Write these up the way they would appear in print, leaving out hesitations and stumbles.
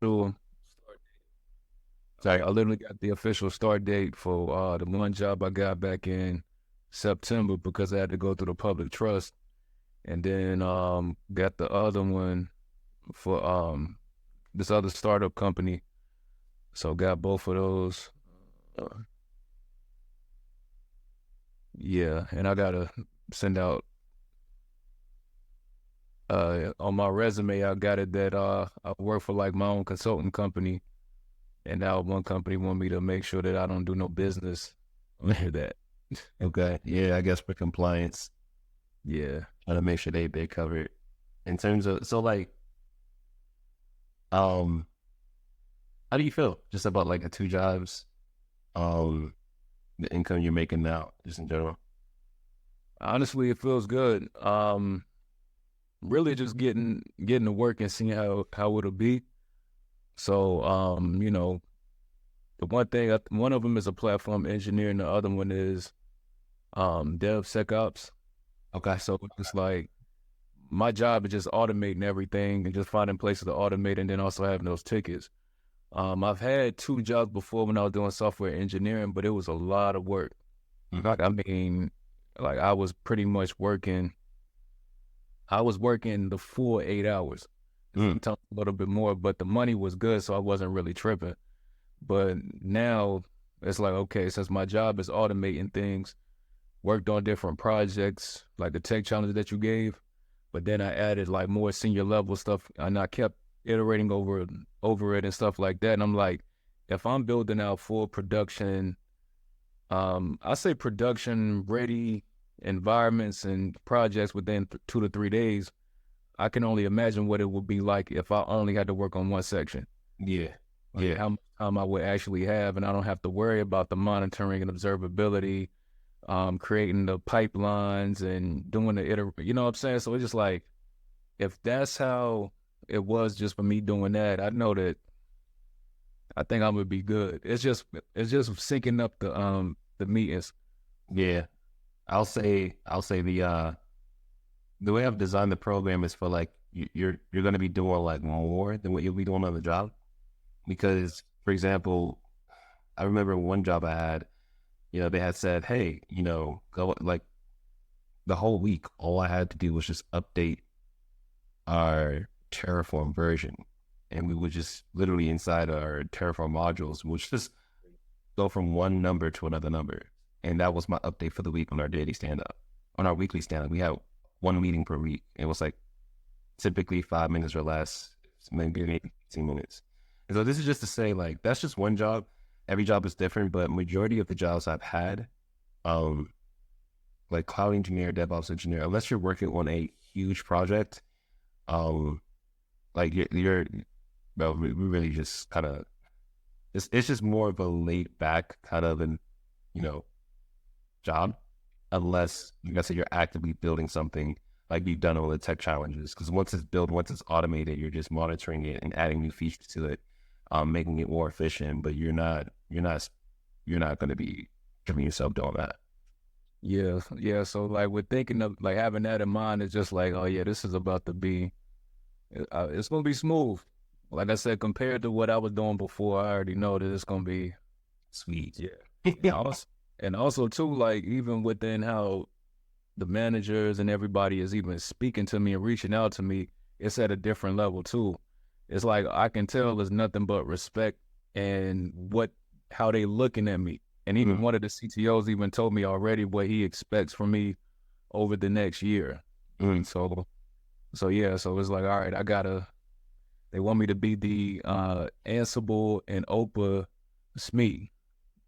So, Sorry. I literally got the official start date for the one job I got back in September because I had to go through the public trust, and then got the other one for this other startup company. So got both of those. Uh, yeah, and I gotta send out on my resume. I got it that I work for like my own consulting company, and now one company want me to make sure that I don't do no business under that. Okay. Yeah, I guess for compliance, Yeah. trying to make sure they cover it. In terms of so like um how do you feel just about like the two jobs, um, the income you're making now, just in general? Honestly, it feels good. Really just getting to work and seeing how it'll be. So, the one of them is a platform engineer, and the other one is DevSecOps. Okay. So it's like my job is just automating everything and just finding places to automate, and then also having those tickets. I've had two jobs before when I was doing software engineering, but it was a lot of work. Mhm. Like I mean, like I was pretty much working. I was working the full 8 hours, Mm. sometimes a little bit more, but the money was good, so I wasn't really tripping. But now it's like, okay, since my job is automating things, worked on different projects, like the tech challenge that you gave, but then I added like more senior level stuff, and I kept iterating over it and stuff like that. And I'm like, if I'm building out full production, I say production ready environments and projects within 2 to 3 days, I can only imagine what it would be like if I only had to work on one section. Yeah. Like Yeah. how much time I would actually have, and I don't have to worry about the monitoring and observability, creating the pipelines and doing you know what I'm saying? So it's just like, if that's how it was just for me doing that, I know that I think I'm gonna be good. It's just syncing up the meetings. Yeah. I'll say the way I've designed the program is for like you're going to be doing like more than what you'll be doing on the job. Because, for example, I remember one job I had, they had said, hey, go like the whole week, all I had to do was just update our Terraform version. And we would just literally inside our Terraform modules, we'll just go from one number to another number. And that was my update for the week on our daily stand up. On our weekly stand up, we had one meeting per week. It was like typically 5 minutes or less, maybe 15 minutes. And so this is just to say, like, that's just one job. Every job is different, but majority of the jobs I've had, um, like cloud engineer, DevOps engineer, unless you're working on a huge project, um, like you're well, we really just kind of, it's just more of a laid back kind of an, you know, job, unless, like I said, you're actively building something like you've done all the tech challenges. Because once it's built, once it's automated, you're just monitoring it and adding new features to it, making it more efficient. But you're not going to be giving yourself doing that. Yeah, yeah. So like with thinking of like having that in mind, it's just like, oh yeah, this is about to be, it's gonna be smooth. Like I said, compared to what I was doing before, I already know that it's gonna be. Sweet. Yeah. And also, and also too, like even within how the managers and everybody is even speaking to me and reaching out to me, it's at a different level too. It's like I can tell there's nothing but respect and how they looking at me. And even Mm, one of the CTOs even told me already what he expects from me over the next year. mm, So yeah, so it's like, all right, they want me to be the Ansible and OPA SME.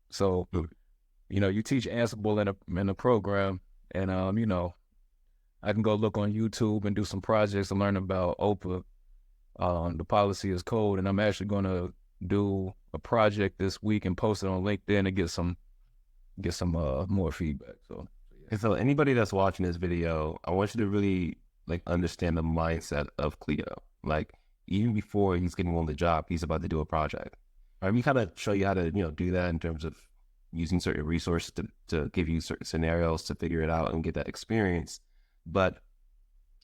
So mm. you teach Ansible in a program, and I can go look on YouTube and do some projects to learn about OPA. The policy is code, and I'm actually going to do a project this week and post it on LinkedIn to get some more feedback. So And so anybody that's watching this video, I want you to really like understand the mindset of Cleo. Like even before he's getting on the job, he's about to do a project. Right? We kind of show you how to, do that in terms of using certain resources to give you certain scenarios to figure it out and get that experience. But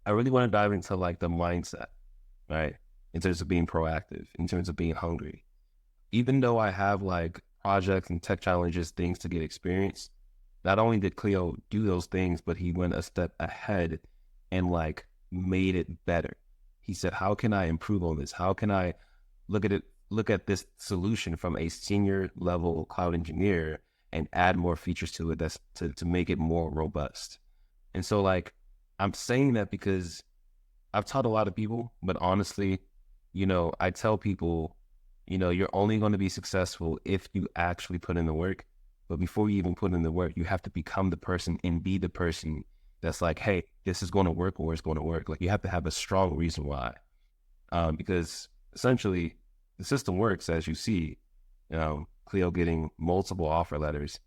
I really want to dive into like the mindset, right? in terms of being proactive, in terms of being hungry. Even though I have like projects and tech challenges, things to get experience, not only did Cleo do those things, but he went a step ahead and like made it better. He said, how can I improve on this? How can I look at it, look at this solution from a senior level cloud engineer and add more features to it that's to make it more robust? And so like, I'm saying that because I've taught a lot of people, but honestly, I tell people, you're only going to be successful if you actually put in the work. But before you even put in the work, you have to become the person and be the person that's like, hey, this is going to work or it's going to work. Like you have to have a strong reason why. Because essentially the system works as you see, Cleo getting multiple offer letters.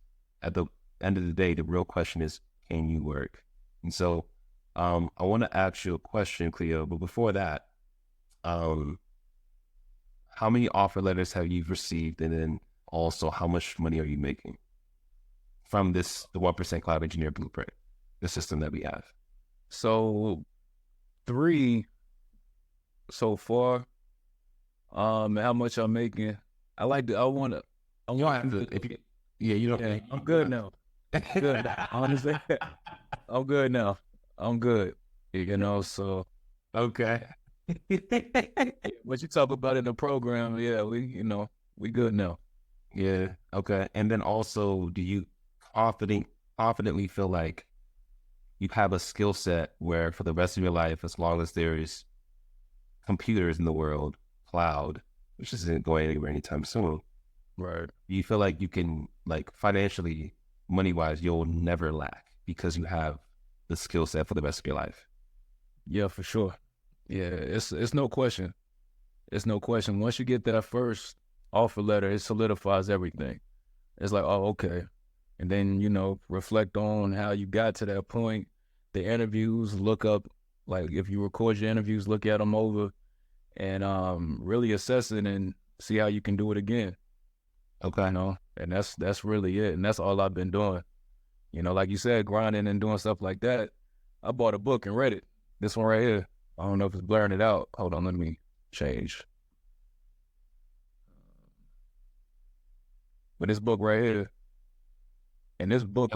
At the end of the day, the real question is, can you work? And so I want to ask you a question, Cleo, but before that, how many offer letters have you received? And then also how much money are you making from the 1% Cloud Engineer Blueprint, the system that we have? So 3 so far. How much I'm making? I like to. I want to. I You don't want have to, if you, yeah, you don't. Yeah, I'm good now. Good. Honestly, I'm good now. I'm good. So Okay. what you talk about in the program, yeah, we good now. Yeah. Okay. And then also, do you confidently feel like you have a skill set where for the rest of your life, as long as there is computers in the world, cloud, which isn't going anywhere anytime soon, Right. do you feel like you can, like financially, money wise, you'll never lack because you have the skill set for the rest of your life? Yeah, for sure. Yeah, it's no question. It's no question. Once you get that first offer letter, it solidifies everything. It's like, oh, okay. And then, reflect on how you got to that point. The interviews, look up, like if you record your interviews, look at them over and really assess it and see how you can do it again. Okay. And that's really it. And that's all I've been doing. Like you said, grinding and doing stuff like that. I bought a book and read it. This one right here. I don't know if it's blaring it out. Hold on, let me change. But this book right here, and this book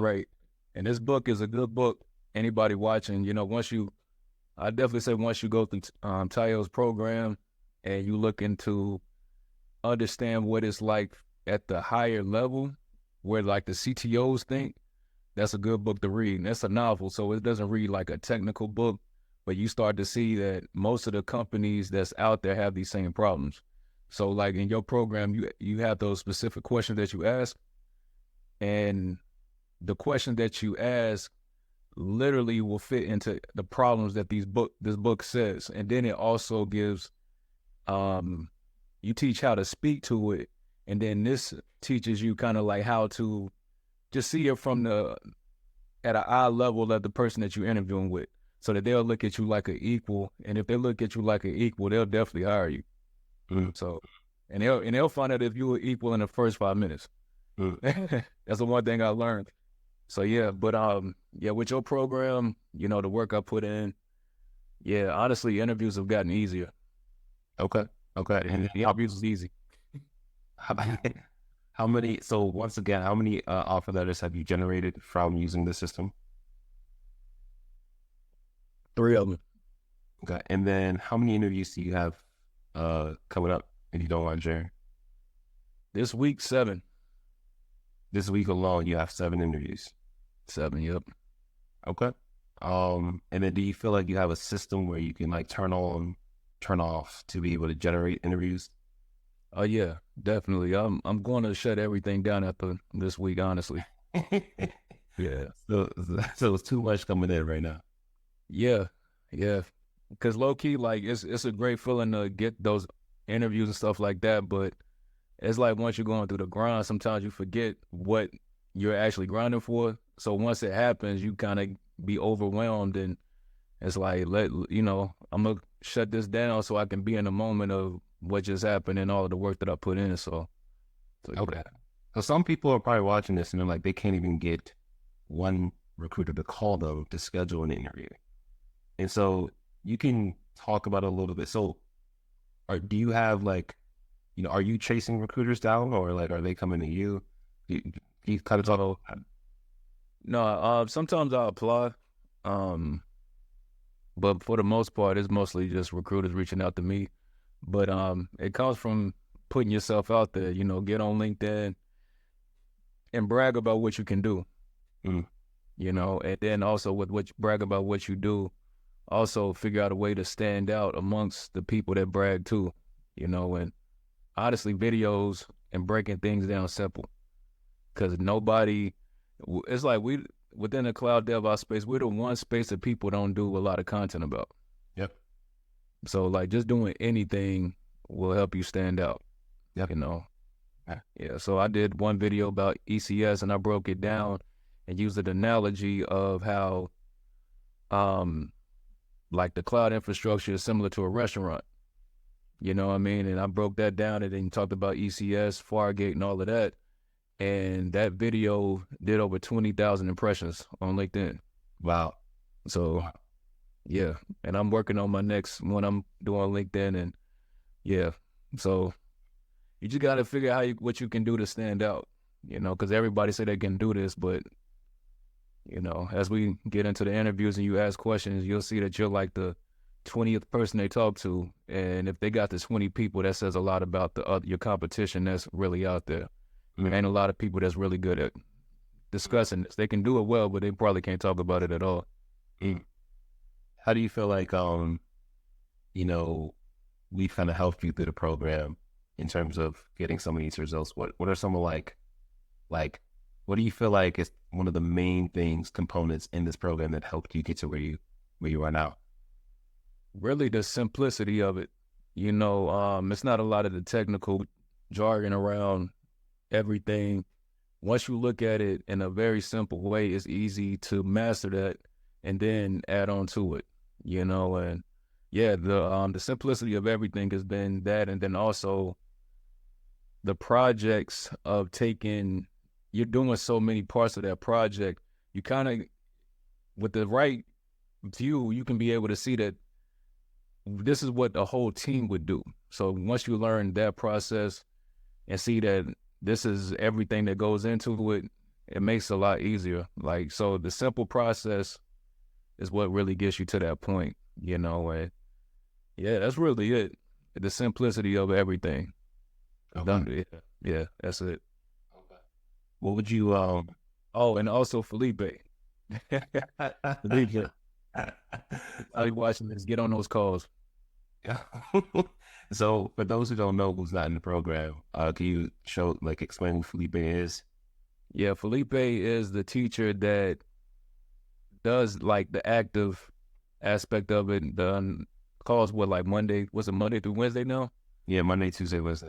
and this book is a good book. Anybody watching, I definitely say once you go through Tayo's program and you look into understand what it's like at the higher level, where like the CTOs think, that's a good book to read. And that's a novel, so it doesn't read like a technical book, but you start to see that most of the companies that's out there have these same problems. So like in your program, you have those specific questions that you ask, and the question that you ask literally will fit into the problems that this book says. And then it also gives you teach how to speak to it, and then this teaches you kind of like how to just see it from at an eye level of the person that you're interviewing with, so that they'll look at you like an equal. And if they look at you like an equal, they'll definitely hire you. So, and they'll find out if you were equal in the first 5 minutes. That's the one thing I learned. So yeah, but yeah, with your program, the work I put in, yeah, honestly, interviews have gotten easier. Okay. Okay. And The interviews is easy. how many? So once again, how many offer letters have you generated from using the system? 3 of them. Okay. And then how many interviews do you have coming up, if you don't mind sharing? This week, 7. This week alone, you have 7 interviews. 7, yep. Okay. And then do you feel like you have a system where you can like turn on, turn off to be able to generate interviews? Oh yeah, definitely. I'm going to shut everything down after this week, honestly. Yeah. So it's too much coming in right now. Yeah. Yeah. Because low key, like it's a great feeling to get those interviews and stuff like that, but it's like once you're going through the grind, sometimes you forget what you're actually grinding for. So once it happens, you kind of be overwhelmed, and it's like, I'm gonna shut this down so I can be in the moment of what just happened and all of the work that I put in. So Okay. So some people are probably watching this and they're like, they can't even get one recruiter to call them to schedule an interview. And so you can talk about it a little bit. So do you have like, are you chasing recruiters down, or like are they coming to you? Do you kind of talk So about no, sometimes I apply, um, but for the most part, it's mostly just recruiters reaching out to me. But it comes from putting yourself out there. Get on LinkedIn and brag about what you can do. mm, And then also with what you brag about what you do, also figure out a way to stand out amongst the people that brag too. And honestly, videos and breaking things down simple, because it's like within the cloud DevOps space, we're the one space that people don't do a lot of content about. yep, So like just doing anything will help you stand out, yep, you know. yeah, Yeah, so I did one video about ECS and I broke it down and used an analogy of how um like the cloud infrastructure is similar to a restaurant. You know what I mean? And I broke that down and then talked about ECS, Fargate, and all of that. And that video did over 20,000 impressions on LinkedIn. wow, So yeah, and I'm working on my next one. I'm doing LinkedIn, and yeah, so you just got to figure out what you can do to stand out. Because everybody say they can do this, but as we get into the interviews and you ask questions, you'll see that you're like the 20th person they talk to, and if they got the 20 people, that says a lot about your competition that's really out there. mm, Ain't a lot of people that's really good at discussing this. They can do it well, but they probably can't talk about it at all. mm. How do you feel like you know we've kind of helped you through the program in terms of getting some of these results? What are some of like what do you feel like is one of the main components in this program that helped you get to where you are now? Really, the simplicity of it. It's not a lot of the technical jargon around everything. Once you look at it in a very simple way, it's easy to master that and then add on to it. And yeah, the simplicity of everything has been that, and then also the projects of you're doing so many parts of that project. You kind of, with the right view, you can be able to see that this is what the whole team would do. So once you learn that process and see that this is everything that goes into it, it makes it a lot easier. Like, so the simple process is what really gets you to that point, and yeah, that's really it. The simplicity of everything. Okay. Yeah, that's it. Okay. What would you Oh, and also Felipe. Felipe, I'll be watching this. Get on those calls. Yeah. So for those who don't know who's not in the program, can you explain who Felipe is? Yeah, Felipe is the teacher that does like the active aspect of it. The calls what, like Monday? Was it Monday through Wednesday now? Yeah, Monday, Tuesday, Wednesday.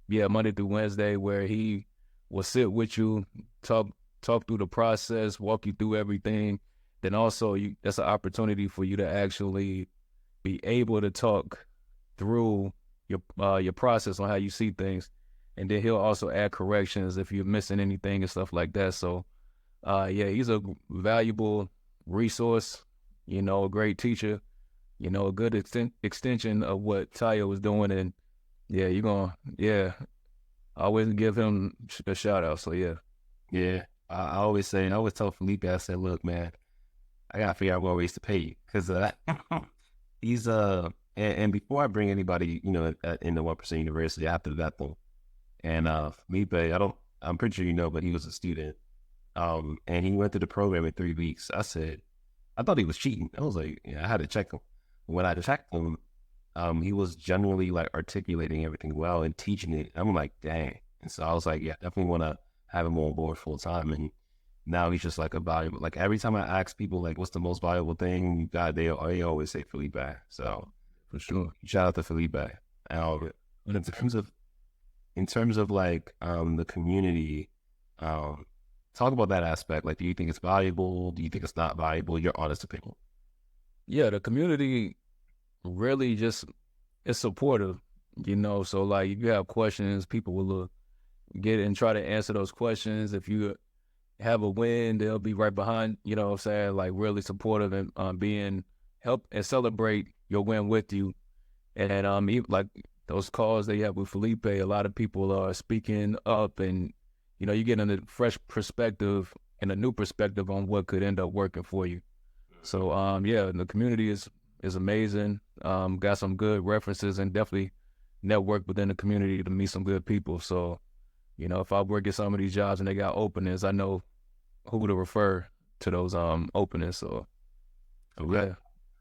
Yeah, Monday through Wednesday, where he will sit with you, talk through the process, walk you through everything. Then also, that's an opportunity for you to actually be able to talk through your process on how you see things, and then he'll also add corrections if you're missing anything and stuff like that. So, yeah, he's a valuable resource. A great teacher. A good extension of what Tayo was doing, and yeah, yeah, I always give him a shout out. So yeah. Yeah. I always tell Felipe, I said, look, man, I gotta figure out more ways to pay you because he's and before I bring anybody in the 1% University, I have to vet them. And Felipe, I'm pretty sure but he was a student. And he went through the program in 3 weeks. I thought he was cheating. I was like, yeah, I had to check him. When I checked him, he was generally like articulating everything well and teaching it. I'm like, dang. And so I was like, yeah, definitely want to have him on board full time. And now he's just like a valuable, like every time I ask people like, what's the most valuable thing you got, they always say Felipe. So For sure. shout out to Felipe. In terms of like the community, talk about that aspect. Like, do you think it's valuable? Do you think it's not valuable? Your honest opinion. Yeah, the community really just is supportive, So like, if you have questions, people will get and try to answer those questions. If you have a win, they'll be right behind. You know what I'm saying? Like really supportive and being help and celebrate your win with you. And like those calls that you have with Felipe, a lot of people are speaking up, and you get a fresh perspective and a new perspective on what could end up working for you. So yeah, the community is amazing. Got some good references, and definitely network within the community to meet some good people. So if I work at some of these jobs and they got openings, I know who to refer to those openings. So Okay. yeah.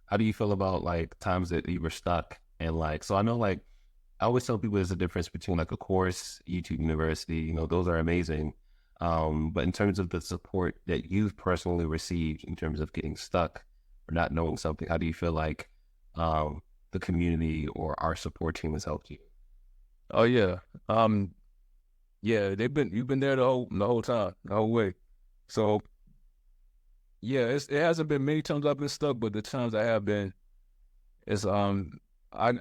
How do you feel about like times that you were stuck and like, so I know like, I always tell people there's a difference between like a course, YouTube University, those are amazing. But in terms of the support that you've personally received in terms of getting stuck or not knowing something, how do you feel like the community or our support team has helped you? Oh yeah. Yeah, you've been there the whole time, the whole way. So yeah, it hasn't been many times I've been stuck, but the times I have been, it's I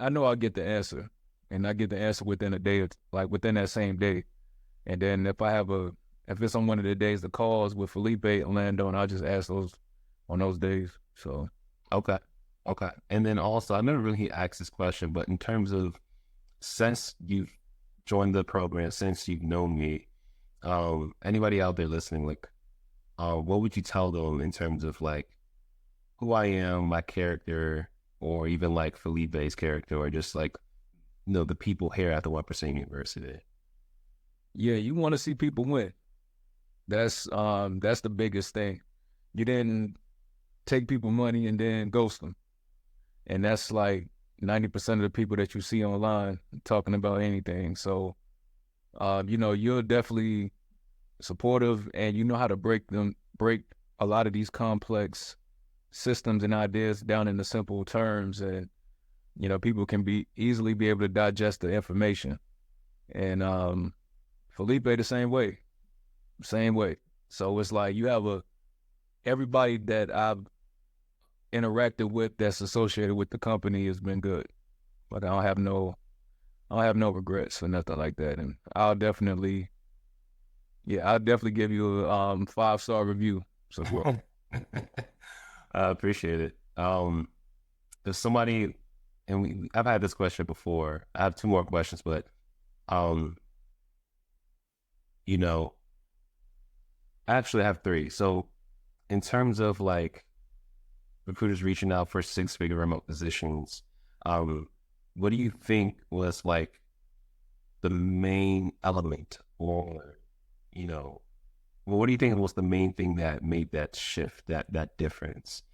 know I'll get the answer, and I get the answer within a day, like within that same day. And then if it's on one of the days the calls with Felipe and Lando, and I'll just ask those on those days. So Okay. Okay. And then also, I never really asked this question, but in terms of since you've joined the program, since you've known me, anybody out there listening, like, what would you tell them in terms of like who I am, my character, or even like Felipe's character, or just like, the people here at the 1% University? yeah, you want to see people win. That's the biggest thing. You didn't take people money and then ghost them. And that's like 90% of the people that you see online talking about anything. So, you're definitely supportive, and you know how to break a lot of these complex systems and ideas down into simple terms. And, people can easily be able to digest the information. And Felipe the same way. So it's like you have everybody that I've interacted with that's associated with the company has been good. Like I don't have no regrets or nothing like that. And I'll definitely give you a 5-star review. So bro. I appreciate it. There's somebody, and I've had this question before. I have two more questions, but um, you know, I actually have three. So, in terms of like recruiters reaching out for six-figure remote positions, um, what do you think was like the main element, or you know, well, what do you think was the main thing that made that shift, that difference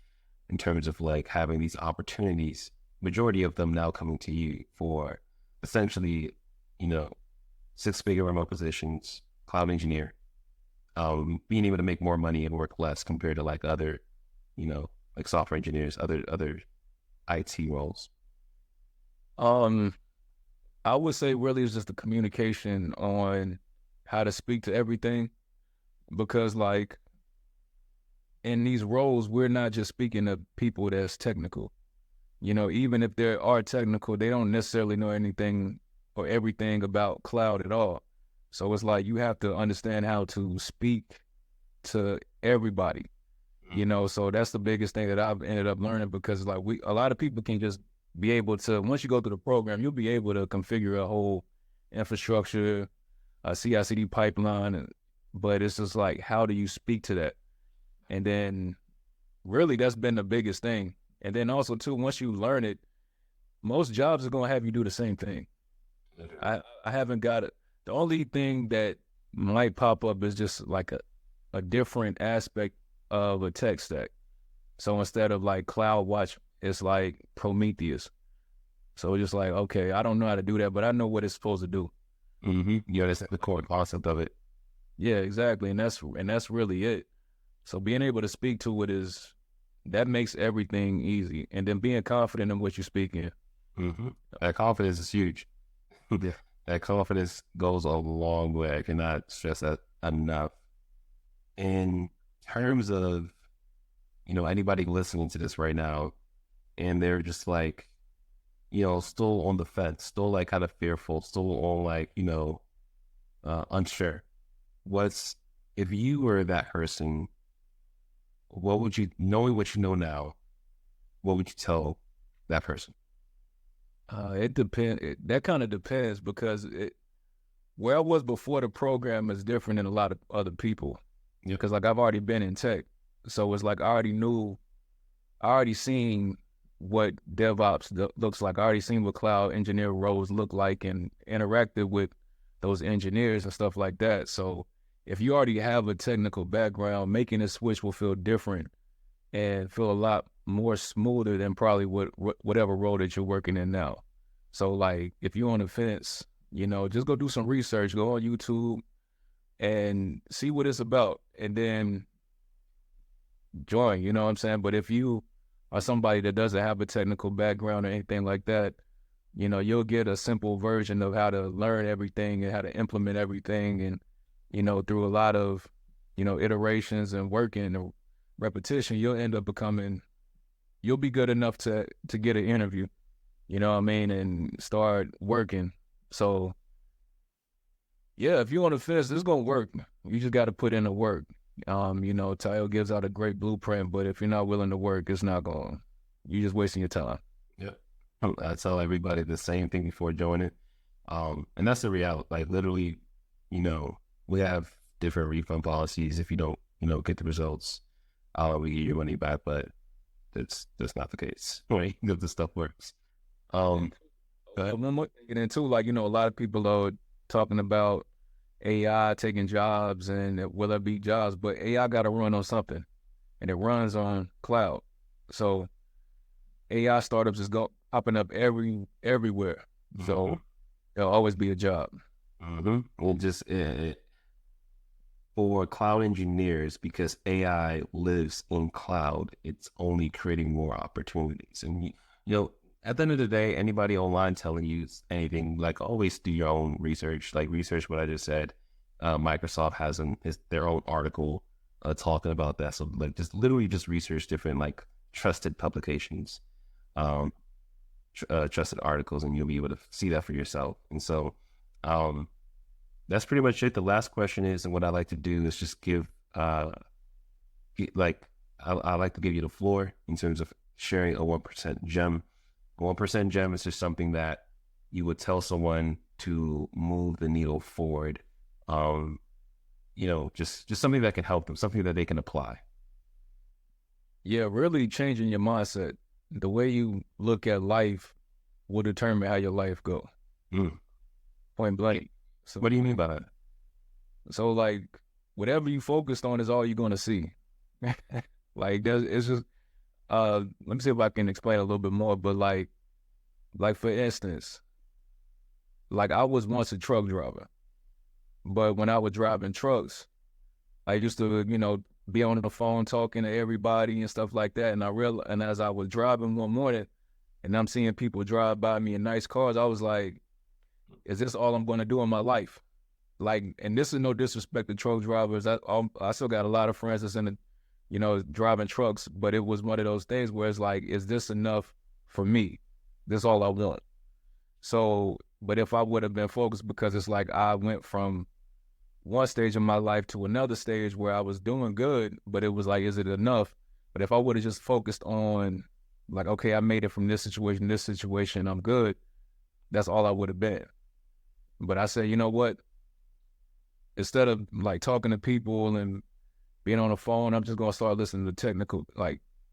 in terms of like having these opportunities, majority of them now coming to you for essentially, you know, six-figure remote positions, cloud engineer, being able to make more money and work less compared to like other, like software engineers, other IT roles. Um, I would say really it's just the communication on how to speak to everything, because like in these roles we're not just speaking to people that's technical. Even if they are technical, they don't necessarily know anything or everything about cloud at all. So it's like you have to understand how to speak to everybody. So that's the biggest thing that I've ended up learning, because like a lot of people can just be able to, once you go through the program, you'll be able to configure a whole infrastructure, a CI/CD pipeline, but it's just like, how do you speak to that? And then really that's been the biggest thing. And then also too, once you learn it, most jobs are going to have you do the same thing. I haven't got it. The only thing that might pop up is just like a different aspect of a tech stack. So instead of like CloudWatch, it's like Prometheus. So it's just like, okay, I don't know how to do that, but I know what it's supposed to do. Mm-hmm. Yeah, that's the core concept of it. Yeah, exactly. And that's really it. So being able to speak to it that makes everything easy. And then being confident in what you're speaking. Mm-hmm. That confidence is huge. Yeah. That confidence goes a long way. I cannot stress that enough. In terms of, anybody listening to this right now, and they're just like, still on the fence, still like kind of fearful, still on like, unsure. If you were that person, what would you, knowing what you know now, what would you tell that person? It depends. That kind of depends because where I was before the program is different than a lot of other people. Yep. Because like I've already been in tech, so it's like I already seen what DevOps looks like. I already seen what cloud engineer roles look like and interacted with those engineers and stuff like that. So if you already have a technical background, making a switch will feel different and feel a lot more smoother than probably whatever role that you're working in now. So like if you're on the fence, just go do some research, go on YouTube and see what it's about and then join, you know what I'm saying? But if you are somebody that doesn't have a technical background or anything like that, you'll get a simple version of how to learn everything and how to implement everything. And, through a lot of, iterations and working and repetition, you'll end up you'll be good enough to get an interview, you know what I mean? And start working. So yeah, if you're on the fence, it's going to work. You just got to put in the work. Tayo gives out a great blueprint, but if you're not willing to work, it's not going. You're just wasting your time. Yeah. I tell everybody the same thing before joining. And that's the reality. Like literally, we have different refund policies. If you don't, get the results, we get your money back, but that's not the case, right? Because the stuff works. One more thing, and too, like, a lot of people are talking about AI taking jobs and will it be jobs, but AI got to run on something and it runs on cloud. So AI startups is popping up everywhere. So there'll always be a job. Well, just for cloud engineers, because AI lives in cloud, it's only creating more opportunities. And at the end of the day, anybody online telling you anything, like always do your own research. Like research what I just said. Microsoft has their own article talking about that. So like just literally just research different like trusted publications, trusted articles, and you'll be able to see that for yourself. And so that's pretty much it. The last question is, and what I like to do is just give I like to give you the floor in terms of sharing a 1% gem. 1% gem is just something that you would tell someone to move the needle forward. Just something that can help them, something that they can apply. Yeah, really changing your mindset. The way you look at life will determine how your life go. Point blank. So, what do you mean by that? So like whatever you focused on is all you're gonna see. Like it's just let me see if I can explain a little bit more. But like for instance, like I was once a truck driver, but when I was driving trucks, I used to, be on the phone talking to everybody and stuff like that. And as I was driving one morning and I'm seeing people drive by me in nice cars, I was like, is this all I'm going to do in my life? Like, and this is no disrespect to truck drivers. I still got a lot of friends that's in the, driving trucks, but it was one of those things where it's like, is this enough for me? This all I want. So, but if I would have been focused, because it's like I went from one stage of my life to another stage where I was doing good, but it was like, is it enough? But if I would have just focused on like, okay, I made it from this situation, I'm good. That's all I would have been. But I said, you know what? Instead of like talking to people and being on the phone, I'm just going to start listening to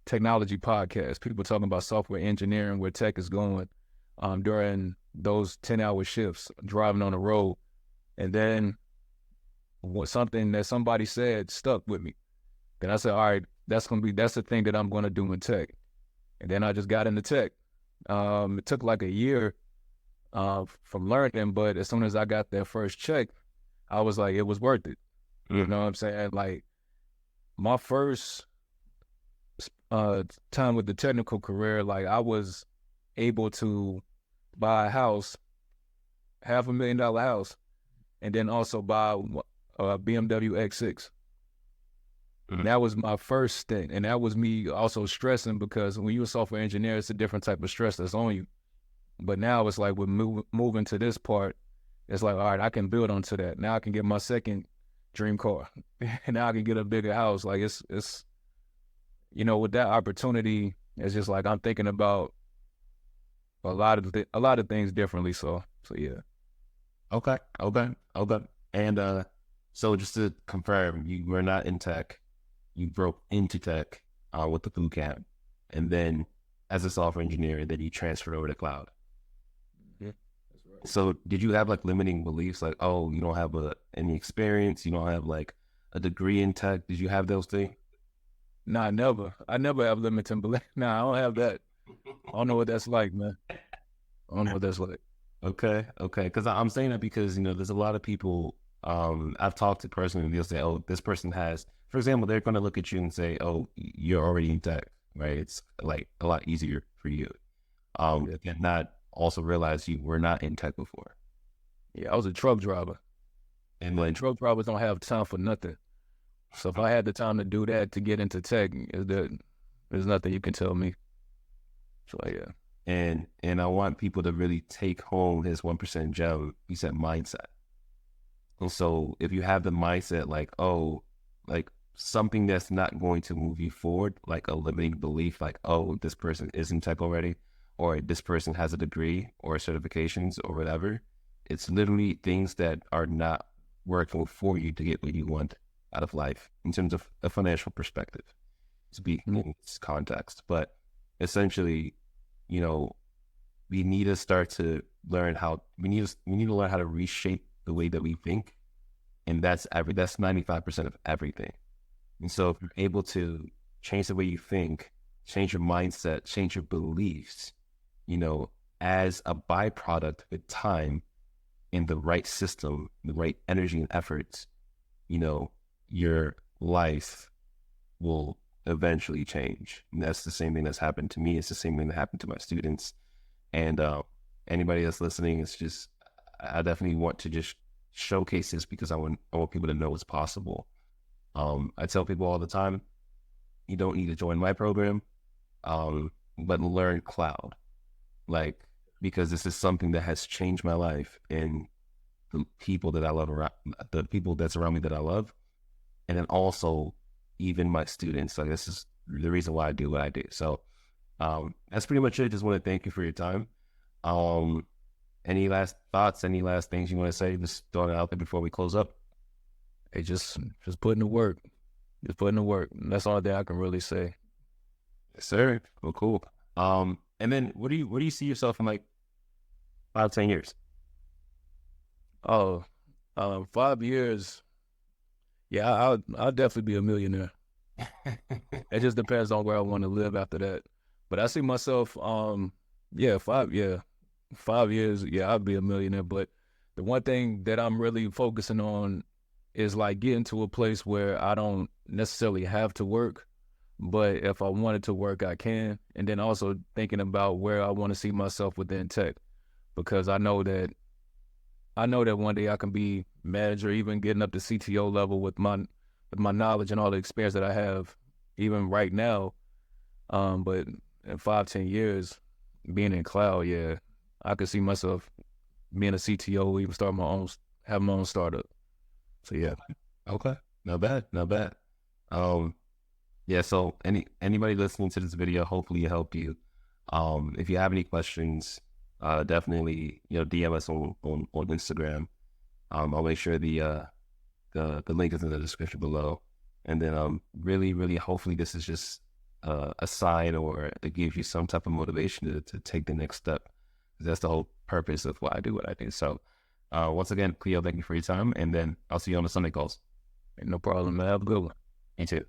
technology podcasts. People talking about software engineering, where tech is going during those 10-hour shifts, driving on the road. And then something that somebody said stuck with me. Then I said, all right, that's the thing that I'm going to do in tech. And then I just got into tech. It took like a year from learning, but as soon as I got that first check, I was like, it was worth it. You know what I'm saying? Like my first time with the technical career, like I was able to buy a house, $500,000 house, and then also buy a BMW X6. That was my first stint, and that was me also stressing, because when you're a software engineer, it's a different type of stress that's on you. But now it's like with moving to this part, it's like, all right, I can build onto that. Now I can get my second dream car, and now I can get a bigger house. Like it's with that opportunity, it's just like I'm thinking about a lot of things differently. So yeah. Okay, okay, okay. And so just to confirm, you were not in tech. You broke into tech with the boot camp, and then as a software engineer, then you transferred over to cloud. Yeah, that's right. So did you have like limiting beliefs, like, oh, you don't have any experience, you don't have like a degree in tech? Did you have those things? Nah, never. I never have limiting belief. Nah, I don't have that. I don't know what that's like, man. I don't know what that's like. Okay, okay. Because I'm saying that because there's a lot of people I've talked to personally, and they'll say, "Oh, this person has." For example, they're going to look at you and say, "Oh, you're already in tech, right? It's like a lot easier for you." Yeah. And not also realize you were not in tech before, Yeah, I was a truck driver. and And then truck drivers don't have time for nothing. So if I had the time to do that to get into tech, there's nothing you can tell me. So yeah. and I want people to really take home his 1% gem. He said mindset. And so if you have the mindset like, oh, like something that's not going to move you forward, like a limiting belief, like, oh, this person is in tech already, or this person has a degree or certifications or whatever, it's literally things that are not working for you to get what you want out of life in terms of a financial perspective, speaking Mhm. in this context. But essentially, you know, we need to start to learn how we need to learn how to reshape the way that we think, and that's 95% of everything. And so if you're able to change the way you think, change your mindset, change your beliefs, you know, as a byproduct with time in the right system, the right energy and efforts, your life will eventually change. And that's the same thing that's happened to me. It's the same thing that happened to my students. And anybody that's listening, it's just, I definitely want to just showcase this because I want people to know it's possible. I tell people all the time, you don't need to join my program, but learn cloud, like, because this is something that has changed my life and the people that I love around, the people that's around me that I love, and then also even my students. Like, this is the reason why I do what I do. So that's pretty much it. Just want to thank you for your time. Um, any last thoughts? Any last things you want to say? Just throwing it out there before we close up. Hey, just putting the work. Just putting the work. And that's all that I can really say. Yes, sir. Well, cool. And then where do you see yourself in like 5, 10 years? Oh, 5 years. Yeah, I'll definitely be a millionaire. It just depends on where I want to live after that. But I see myself, yeah, 5 years, yeah, I'll be a millionaire. But the one thing that I'm really focusing on is like getting to a place where I don't necessarily have to work, but if I wanted to work, I can. And then also thinking about where I want to see myself within tech, because I know that one day I can be manager, even getting up to CTO level with my knowledge and all the experience that I have, even right now. But in 5, 10 years, being in cloud, yeah, I could see myself being a CTO, even have my own startup. So yeah. Okay. Not bad. Not bad. Um, yeah. So anybody listening to this video, hopefully it helped you. If you have any questions, definitely DM us on Instagram. I'll make sure the link is in the description below. And then really, really, hopefully this is just a sign or to give you some type of motivation to take the next step. That's the whole purpose of why I do what I do. So once again, Cleo, thank you for your time. And then I'll see you on the Sunday calls. Ain't no problem, man. Have a good one. You too.